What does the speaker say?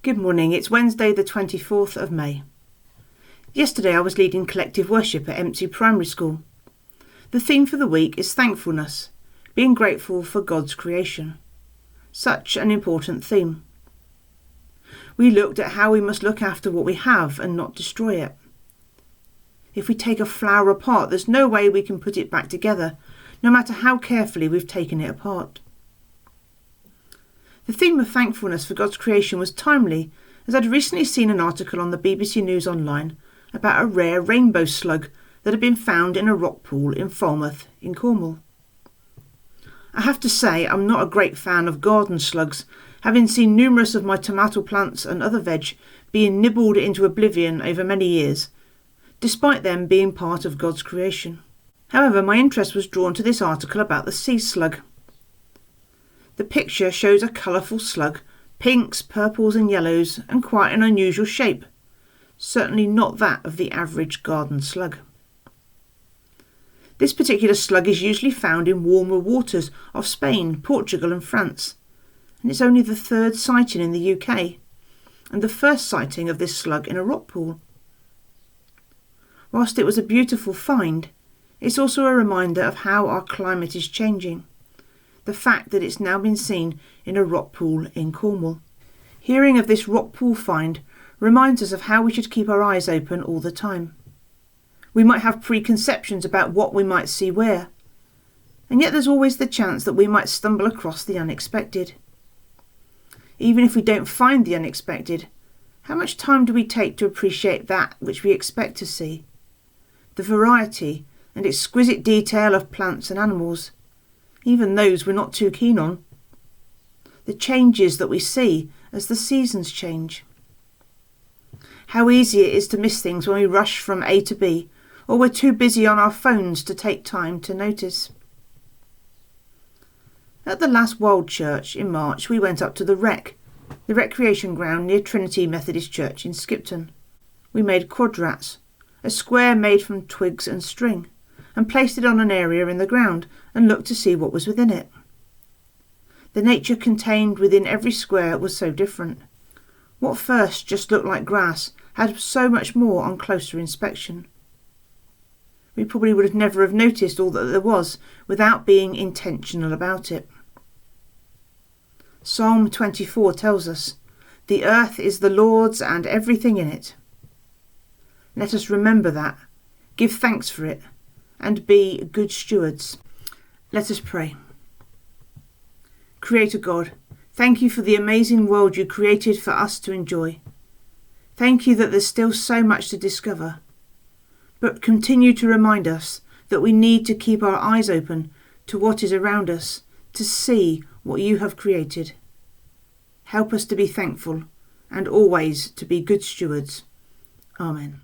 Good morning, it's Wednesday the 24th of May. Yesterday I was leading collective worship at Empsey Primary School. The theme for the week is thankfulness, being grateful for God's creation. Such an important theme. We looked at how we must look after what we have and not destroy it. If we take a flower apart, there's no way we can put it back together, no matter how carefully we've taken it apart. The theme of thankfulness for God's creation was timely, as I'd recently seen an article on the BBC News Online about a rare rainbow slug that had been found in a rock pool in Falmouth in Cornwall. I have to say I'm not a great fan of garden slugs, having seen numerous of my tomato plants and other veg being nibbled into oblivion over many years, despite them being part of God's creation. However, my interest was drawn to this article about the sea slug. The picture shows a colourful slug, pinks, purples and yellows, and quite an unusual shape. Certainly not that of the average garden slug. This particular slug is usually found in warmer waters of Spain, Portugal and France, and it's only the third sighting in the UK, and the first sighting of this slug in a rock pool. Whilst it was a beautiful find, it's also a reminder of how our climate is changing. The fact that it's now been seen in a rock pool in Cornwall. Hearing of this rock pool find reminds us of how we should keep our eyes open all the time. We might have preconceptions about what we might see where, and yet there's always the chance that we might stumble across the unexpected. Even if we don't find the unexpected, how much time do we take to appreciate that which we expect to see? The variety and exquisite detail of plants and animals, even those we're not too keen on. The changes that we see as the seasons change. How easy it is to miss things when we rush from A to B, or we're too busy on our phones to take time to notice. At the last Wild Church in March, we went up to the recreation ground near Trinity Methodist Church in Skipton. We made quadrats, a square made from twigs and string, and placed it on an area in the ground and looked to see what was within it. The nature contained within every square was so different. What first just looked like grass had so much more on closer inspection. We probably would have never have noticed all that there was without being intentional about it. Psalm 24 tells us, "The earth is the Lord's and everything in it." Let us remember that, give thanks for it, and be good stewards. Let us pray. Creator God, thank you for the amazing world you created for us to enjoy. Thank you that there's still so much to discover, but continue to remind us that we need to keep our eyes open to what is around us, to see what you have created. Help us to be thankful and always to be good stewards. Amen.